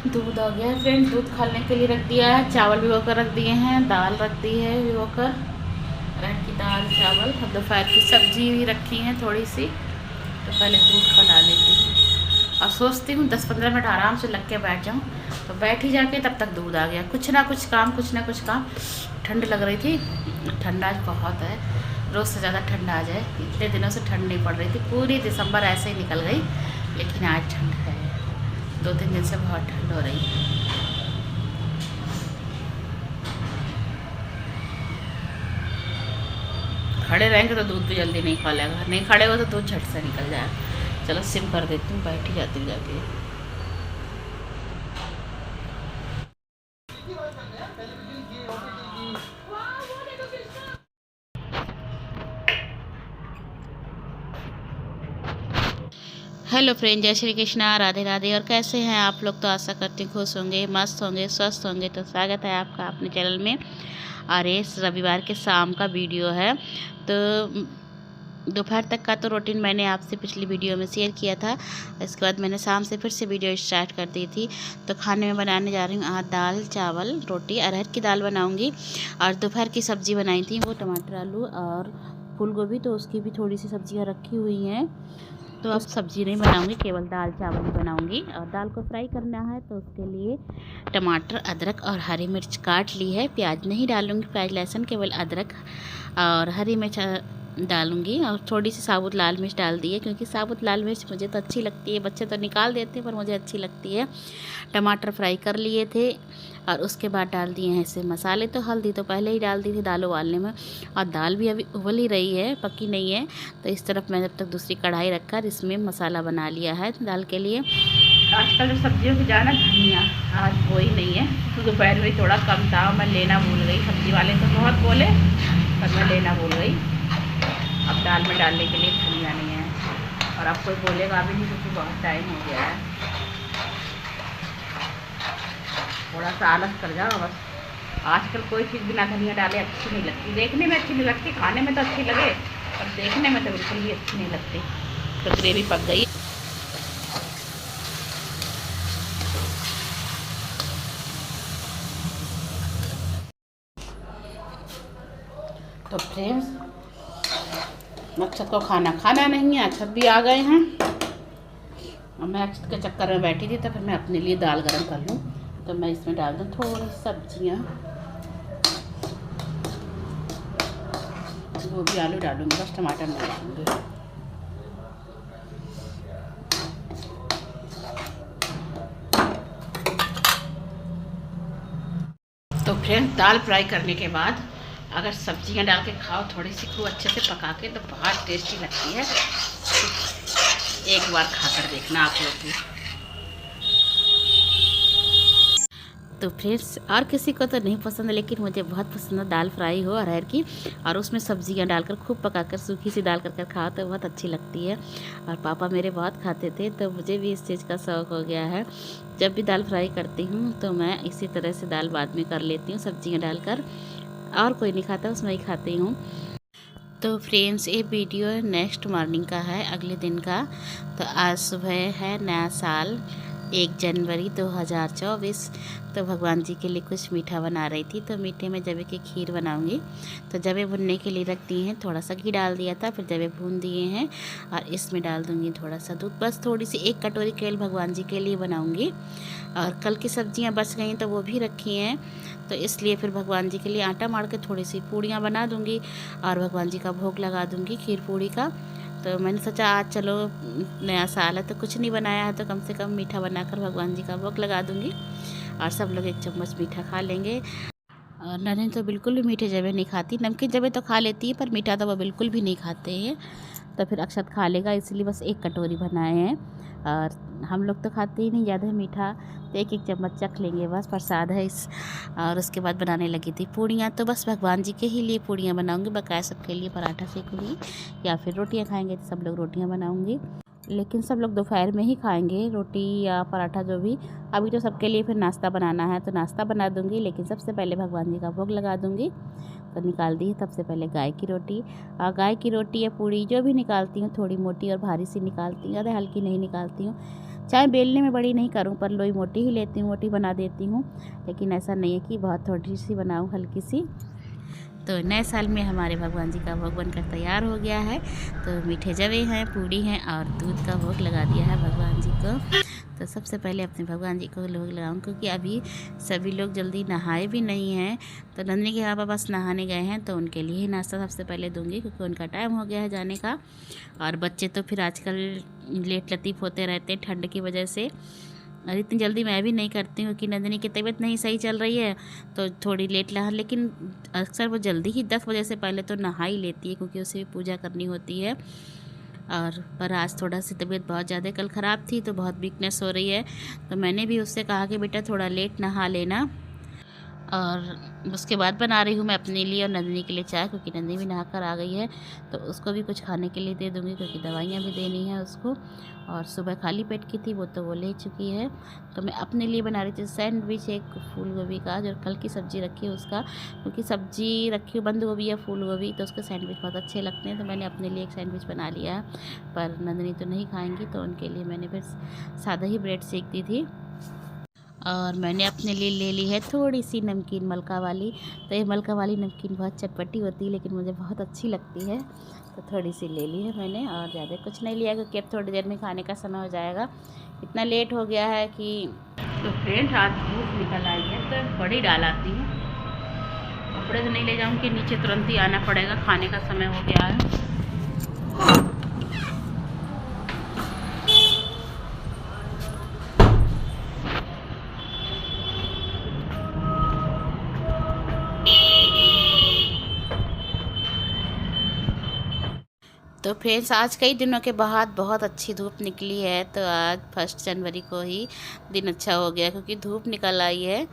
दूध आ गया है फ्रेंड्स, दूध खौलने के लिए रख दिया है। चावल भिगो कर रख दिए हैं, दाल रख दी है भिगो कर, अरहर की दाल चावल। अब दोपहर की सब्जी भी रखी है थोड़ी सी, तो पहले दूध खौला लेती हूँ। और सोचती हूँ 10-15 मिनट आराम से लग के बैठ जाऊँ, तो बैठ ही जाके तब तक दूध आ गया। कुछ ना कुछ काम। ठंड लग रही थी, ठंडा आज बहुत है, रोज़ से ज़्यादा ठंड आ जाए। इतने दिनों से ठंड नहीं पड़ रही थी, पूरी दिसंबर ऐसे ही निकल गई, लेकिन आज ठंड है। 2-3 दिन से बहुत ठंड हो रही है। खड़े रहेंगे तो दूध भी जल्दी नहीं खौलेगा, नहीं खड़े हो तो दूध झट से निकल जाएगा। चलो सिम कर देती हूँ, बैठ ही जाती हूँ जाके। हेलो फ्रेंड, जय श्री कृष्णा, राधे राधे। और कैसे हैं आप लोग? तो आशा करती हूँ खुश होंगे, मस्त होंगे, स्वस्थ होंगे। तो स्वागत है आपका अपने चैनल में। और ये रविवार के शाम का वीडियो है। तो दोपहर तक का तो रूटीन मैंने आपसे पिछली वीडियो में शेयर किया था। इसके बाद मैंने शाम से फिर से वीडियो स्टार्ट कर दी थी। तो खाने में बनाने जा रही हूँ आज दाल चावल रोटी। अरहर की दाल बनाऊँगी। और दोपहर की सब्ज़ी बनाई थी वो टमाटर आलू और फूल गोभी, तो उसकी भी थोड़ी सी सब्जियाँ रखी हुई हैं। तो अब सब्ज़ी नहीं बनाऊंगी, केवल दाल चावल ही बनाऊंगी। और दाल को फ्राई करना है, तो उसके लिए टमाटर अदरक और हरी मिर्च काट ली है। प्याज नहीं डालूंगी, प्याज लहसुन, केवल अदरक और हरी मिर्च डालूंगी। और थोड़ी सी साबुत लाल मिर्च डाल दी है, क्योंकि साबुत लाल मिर्च मुझे तो अच्छी लगती है। बच्चे तो निकाल देते हैं, पर मुझे अच्छी लगती है। टमाटर फ्राई कर लिए थे और उसके बाद डाल दिए हैं ऐसे मसाले। तो हल्दी तो पहले ही डाल दी थी दाल उबालने में, और दाल भी अभी उबल ही रही है, पकी नहीं है। तो इस तरफ मैंने जब तक दूसरी कढ़ाई रखकर इसमें मसाला बना लिया है दाल के लिए। आजकल जो सब्जियों की जाना धनिया आज वो ही नहीं है, तो दोपहर में थोड़ा कम था, मैं लेना भूल गई। सब्जी वाले तो बहुत बोले, पर मैं लेना भूल गई। अब दाल में डालने के लिए धनिया नहीं है, और अब कोई बोलेगा भी नहीं, क्योंकि बहुत टाइम हो गया है। थोड़ा सा आलस कर जाओ बस। आजकल कोई चीज़ बिना धनिया डाले अच्छी नहीं लगती, देखने में अच्छी नहीं लगती, खाने में तो अच्छी लगे, पर देखने में तो बिल्कुल भी अच्छी नहीं लगती। तो ग्रेवी पक गई। तो फ्रेंड्स, अक्षत को खाना नहीं है, अक्षत भी आ गए हैं। और मैं अक्षत के चक्कर में बैठी थी, तो फिर मैं अपने लिए दाल गरम कर लूँ। तो मैं इसमें डाल दूँ थोड़ी सब्जियाँ, गोभी आलू डालूँगी, बस टमाटर नहीं डालूँगी। तो फ्रेंड्स, दाल फ्राई करने के बाद अगर सब्जियां डाल के खाओ थोड़ी सी खूब अच्छे से पका के, तो बहुत टेस्टी लगती है। एक बार खाकर देखना आप लोग भी। तो फ्रेंड्स, और किसी को तो नहीं पसंद, लेकिन मुझे बहुत पसंद है दाल फ्राई हो अरहर की, और उसमें सब्जियां डालकर खूब पकाकर सूखी सी दाल कर खाओ तो बहुत अच्छी लगती है। और पापा मेरे बहुत खाते थे, तो मुझे भी इस चीज़ का शौक़ हो गया है। जब भी दाल फ्राई करती हूँ तो मैं इसी तरह से दाल बाद में कर लेती हूँ, सब्जियाँ डालकर। और कोई नहीं खाता, उसमें ही खाती हूँ। तो फ्रेंड्स, ये वीडियो नेक्स्ट मॉर्निंग का है, अगले दिन का। तो आज सुबह है नया साल, 1 जनवरी 2024। तो भगवान जी के लिए कुछ मीठा बना रही थी। तो मीठे में जवे की खीर बनाऊंगी। तो जवे भुनने के लिए रख दिए हैं, थोड़ा सा घी डाल दिया था, फिर जवे भून दिए हैं। और इसमें डाल दूंगी थोड़ा सा दूध, बस थोड़ी सी 1 कटोरी केवल भगवान जी के लिए बनाऊंगी। और कल की सब्जियां बच गई तो वो भी रखी हैं, तो इसलिए फिर भगवान जी के लिए आटा मार के थोड़ी सी पूड़ियाँ बना दूंगी, और भगवान जी का भोग लगा दूंगी खीर पूड़ी का। तो मैंने सोचा आज चलो नया साल है, तो कुछ नहीं बनाया है, तो कम से कम मीठा बनाकर भगवान जी का भोग लगा दूंगी, और सब लोग 1 चम्मच मीठा खा लेंगे। और नरेंद्र तो बिल्कुल भी मीठे जवे नहीं खाती, नमकीन जवे तो खा लेती है, पर मीठा तो वो बिल्कुल भी नहीं खाते हैं। तो फिर अक्षत खा लेगा, इसलिए बस 1 कटोरी बनाए हैं। और हम लोग तो खाते ही नहीं ज़्यादा मीठा, तो 1-1 चम्मच चख लेंगे, बस प्रसाद है इस। और उसके बाद बनाने लगी थी पूड़ियाँ। तो बस भगवान जी के ही लिए पूड़ियाँ बनाऊँगी, बकाया सबके लिए पराठा सेकूँगी, या फिर रोटियाँ खाएँगे तो सब लोग रोटियाँ बनाऊँगी। लेकिन सब लोग दोपहर में ही खाएंगे रोटी या पराठा जो भी। अभी तो सबके लिए फिर नाश्ता बनाना है, तो नाश्ता बना दूंगी, लेकिन सबसे पहले भगवान जी का भोग लगा दूंगी। तो निकाल दी है सबसे पहले गाय की रोटी। और गाय की रोटी या पूड़ी जो भी निकालती हूँ, थोड़ी मोटी और भारी सी निकालती हूँ, ज़्यादा हल्की नहीं निकालती हूँ। चाय बेलने में बड़ी नहीं करूँ पर लोई मोटी ही लेती हूँ, मोटी बना देती हूँ, लेकिन ऐसा नहीं है कि बहुत थोड़ी सी बनाऊँ, हल्की सी। तो नए साल में हमारे भगवान जी का भोग बनकर तैयार हो गया है। तो मीठे जवे हैं, पूड़ी हैं और दूध का भोग लगा दिया है भगवान जी को। तो सबसे पहले अपने भगवान जी को भोग लगाऊँ, क्योंकि अभी सभी लोग जल्दी नहाए भी नहीं हैं। तो नंदनी के पापा बस नहाने गए हैं, तो उनके लिए ही नाश्ता सबसे पहले दूंगी, क्योंकि उनका टाइम हो गया है जाने का। और बच्चे तो फिर आजकल लेट लतीफ़ होते रहते हैं ठंड की वजह से, और इतनी जल्दी मैं भी नहीं करती हूँ कि नंदिनी की तबीयत नहीं सही चल रही है तो थोड़ी लेट नहा, लेकिन अक्सर वो जल्दी ही 10 बजे से पहले तो नहा ही लेती है, क्योंकि उसे भी पूजा करनी होती है। और पर आज थोड़ा सी तबीयत बहुत ज़्यादा कल ख़राब थी, तो बहुत वीकनेस हो रही है, तो मैंने भी उससे कहा कि बेटा थोड़ा लेट नहा लेना। और उसके बाद बना रही हूँ मैं अपने लिए और नंदिनी के लिए चाय, क्योंकि नंदिनी भी नहा कर आ गई है, तो उसको भी कुछ खाने के लिए दे दूँगी, क्योंकि दवाइयाँ भी देनी है उसको। और सुबह खाली पेट की थी, वो तो वो ले चुकी है। तो मैं अपने लिए बना रही थी सैंडविच, एक फूल गोभी का, जो कल की सब्ज़ी रखी है उसका, क्योंकि सब्ज़ी रखी हुई बंद गोभी या फूल गोभी, तो उसके सैंडविच बहुत अच्छे लगते हैं। तो मैंने अपने लिए एक सैंडविच बना लिया है, पर नंदिनी तो नहीं खाएँगी, तो उनके लिए मैंने फिर सादा ही ब्रेड सेक दी थी। और मैंने अपने लिए ले ली है थोड़ी सी नमकीन मलका वाली। तो ये मलका वाली नमकीन बहुत चटपटी होती है, लेकिन मुझे बहुत अच्छी लगती है, तो थोड़ी सी ले ली है मैंने, और ज़्यादा कुछ नहीं लिया, क्योंकि अब थोड़ी देर में खाने का समय हो जाएगा। इतना लेट हो गया है कि तो फ्रेंड आज धूप निकल आई है, तो बड़ी डाल आती हूँ। कपड़े तो नहीं ले जाऊँगी, नीचे तुरंत ही आना पड़ेगा, खाने का समय हो गया है। तो फ्रेंड्स आज कई दिनों के बाद बहुत अच्छी धूप निकली है, तो आज 1 जनवरी को ही दिन अच्छा हो गया, क्योंकि धूप निकल आई है।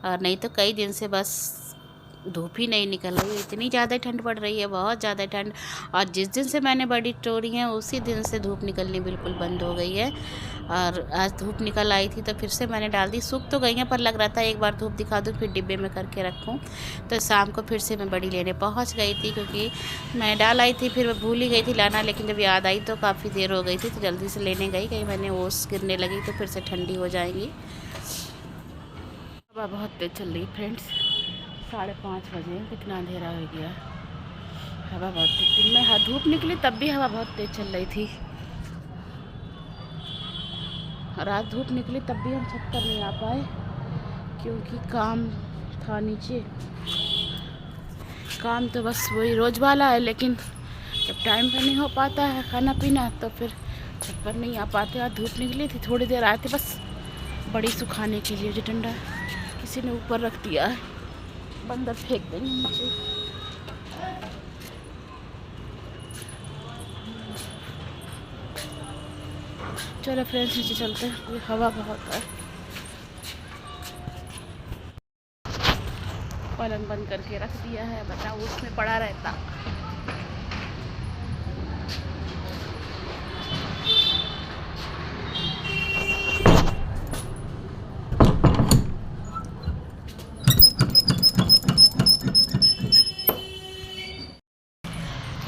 और नहीं तो कई दिन से बस धूप ही नहीं निकल रही है, इतनी ज़्यादा ठंड पड़ रही है, बहुत ज़्यादा ठंड। और जिस दिन से मैंने बड़ी टोरी है उसी दिन से धूप निकलनी बिल्कुल बंद हो गई है। और आज धूप निकल आई थी, तो फिर से मैंने डाल दी। सूख तो गई हैं, पर लग रहा था एक बार धूप दिखा दूँ फिर डिब्बे में करके रखूँ। तो शाम को फिर से मैं बड़ी लेने पहुँच गई थी, क्योंकि मैं डाल आई थी, फिर मैं भूल ही गई थी लाना, लेकिन जब याद आई तो काफ़ी देर हो गई थी, तो जल्दी से लेने गई। कहीं मैंने ओस गिरने लगी तो फिर से ठंडी हो जाएंगी। हवा बहुत तेज चल रही फ्रेंड्स, 5:30 बजे, कितना अंधेरा हो गया। हवा बहुत तेज, दिन में धूप निकली तब भी हवा बहुत तेज चल रही थी, और आज धूप निकली तब भी हम छत पर नहीं आ पाए, क्योंकि काम था नीचे। काम तो बस वही रोज वाला है, लेकिन जब टाइम पर नहीं हो पाता है खाना पीना, तो फिर छत पर नहीं आ पाते। आज धूप निकली थी, थोड़ी देर आए थे बस बड़ी सुखाने के लिए, जो डंडा किसी ने ऊपर रख दिया है, बंदर फेंक देंगे नीचे। चलो फ्रेंड्स नीचे चलते हैं, हवा बहुत है। पलंग बंद करके रख दिया है, बताओ उसमें पड़ा रहता।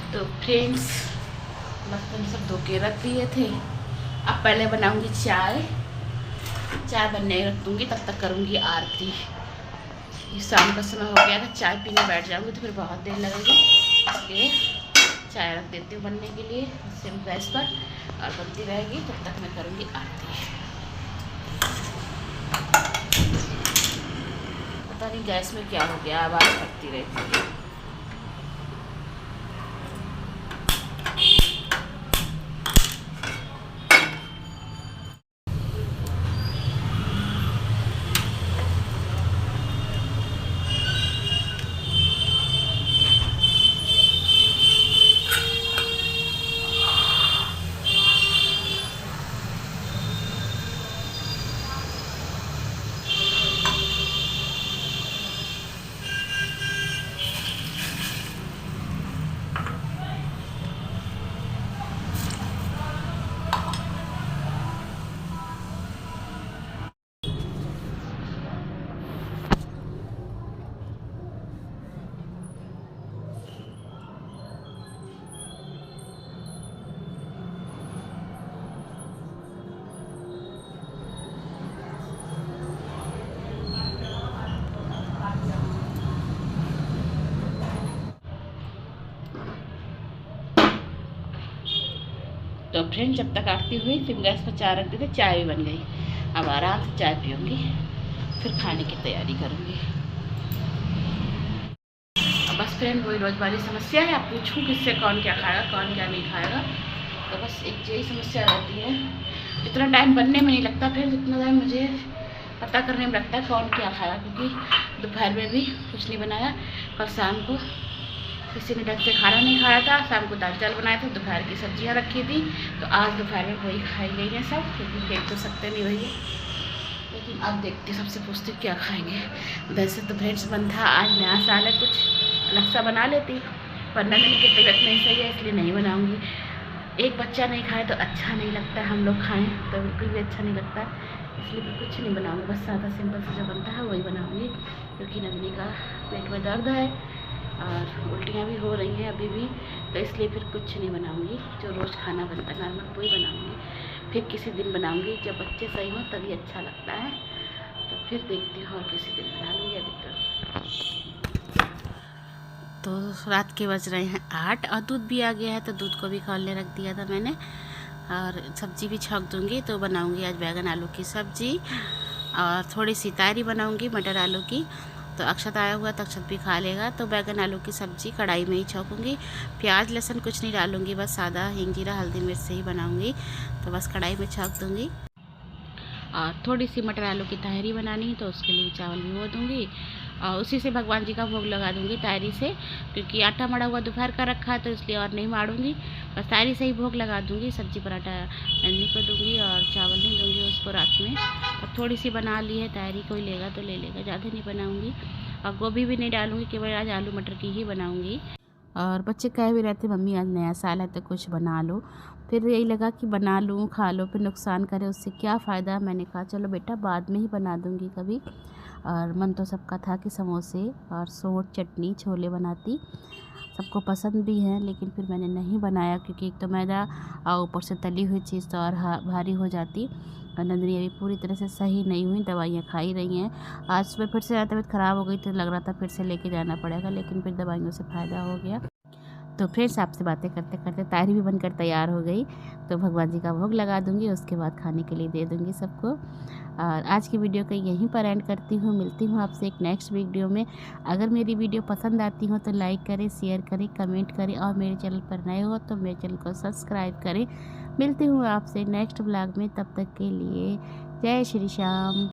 तो फ्रेंड्स बर्तन सब धो के रख दिए थे, अब पहले बनाऊंगी चाय। चाय बनने रख दूँगी, तब तक करूँगी आरती। शाम का समय हो गया था, चाय पीने बैठ जाऊँगी तो फिर बहुत देर लगेगी, इसलिए चाय रख देती हूँ बनने के लिए सिम गैस पर, और बनती रहेगी, तब तक मैं करूँगी आरती। पता नहीं गैस में क्या हो गया, आवाज़ करती रहती है। तो फ्रेंड जब तक आरती हुई फिर गैस पर चाय रख दी थी, चाय भी बन गई। अब आराम से चाय पीऊँगी, फिर खाने की तैयारी करूँगी। अब बस फ्रेंड वही रोज़ वाली समस्या है, अब पूछूँ किससे कौन क्या खाएगा कौन क्या नहीं खाएगा। तो बस एक यही समस्या रहती है, जितना टाइम बनने में नहीं लगता फिर जितना टाइम मुझे पता करने में लगता है कौन क्या खाएगा। क्योंकि दोपहर में भी कुछ नहीं बनाया, कल शाम को किसी ने ढंग से खाना नहीं खाया था, शाम को दाल चावल बनाए थे, दोपहर की सब्जियां रखी थी, तो आज दोपहर में वही खाई गई हैं सब, क्योंकि फेंक तो सकते नहीं भैया। लेकिन अब देखते सबसे पूछते क्या खाएंगे। वैसे तो फ्रेंड्स बन था, आज नया साल है, कुछ अलग सा बना लेती, पर नंदनी की तबीयत नहीं सही है इसलिए नहीं बनाऊँगी। एक बच्चा नहीं खाए तो अच्छा नहीं लगता, हम लोग खाएँ तो बिल्कुल भी अच्छा नहीं लगता, इसलिए मैं कुछ नहीं बनाऊँगी। बस सादा सिंपल से जो बनता है वही बनाऊँगी, क्योंकि नंदनी का पेट में दर्द है और उल्टियाँ भी हो रही हैं अभी भी, तो इसलिए फिर कुछ नहीं बनाऊँगी। जो रोज़ खाना बनता है नॉर्मल वही बनाऊँगी। फिर किसी दिन बनाऊँगी जब बच्चे सही हों तभी अच्छा लगता है, तो फिर देखती हूँ और किसी दिन बना लूँगी। अभी तो रात के बज रहे हैं 8 और दूध भी आ गया है, तो दूध को भी खौलने रख दिया था मैंने। और सब्ज़ी भी छौंक दूँगी, तो बनाऊँगी आज बैगन आलू की सब्ज़ी और थोड़ी सी तारी बनाऊँगी मटर आलू की। तो अक्षत आया हुआ तो अक्षत भी खा लेगा, तो बैगन आलू की सब्ज़ी कढ़ाई में ही छौंकूँगी। प्याज लहसुन कुछ नहीं डालूँगी, बस सादा हींग जीरा हल्दी मिर्च से ही बनाऊँगी, तो बस कढ़ाई में छौंक दूँगी। और थोड़ी सी मटर आलू की ताहरी बनानी है, तो उसके लिए चावल भिगो दूँगी और उसी से भगवान जी का भोग लगा दूँगी ताहरी से, क्योंकि आटा मड़ा हुआ दोपहर का रखा है तो इसलिए और नहीं मारूँगी, बस ताहरी से ही भोग लगा दूँगी। सब्जी पराठा नंदनी को दूँगी और चावल नहीं दूँगी उसको रात में। और थोड़ी सी बना ली है ताहरी, कोई लेगा तो ले लेगा, ज़्यादा नहीं बनाऊँगी। और गोभी भी नहीं डालूँगी, केवल आज आलू मटर की ही बनाऊँगी। और बच्चे कह भी रहते मम्मी आज नया साल है तो कुछ बना लो, फिर यही लगा कि बना लूँ खा लो, फिर नुकसान करे उससे क्या फ़ायदा। मैंने कहा चलो बेटा बाद में ही बना दूँगी कभी। और मन तो सबका था कि समोसे और सोट चटनी छोले बनाती, सबको पसंद भी हैं, लेकिन फिर मैंने नहीं बनाया क्योंकि एक तो मैदा और ऊपर से तली हुई चीज़ तो और भारी हो जाती। और नंदनी अभी पूरी तरह से सही नहीं हुई, दवाइयाँ खाई रही हैं। आज सुबह फिर से तबीयत ख़राब हो गई तो लग रहा था फिर से लेके जाना पड़ेगा, लेकिन फिर दवाइयों से फ़ायदा हो गया। तो फ्रेंड्स आपसे बातें करते करते तारी भी बनकर तैयार हो गई, तो भगवान जी का भोग लगा दूंगी, उसके बाद खाने के लिए दे दूंगी सबको। और आज की वीडियो को यहीं पर एंड करती हूँ, मिलती हूँ आपसे एक नेक्स्ट वीडियो में। अगर मेरी वीडियो पसंद आती हो तो लाइक करें, शेयर करें, कमेंट करें और मेरे चैनल पर नए हो तो मेरे चैनल को सब्सक्राइब करें। मिलती हूँ आपसे नेक्स्ट व्लॉग में, तब तक के लिए जय श्री श्याम।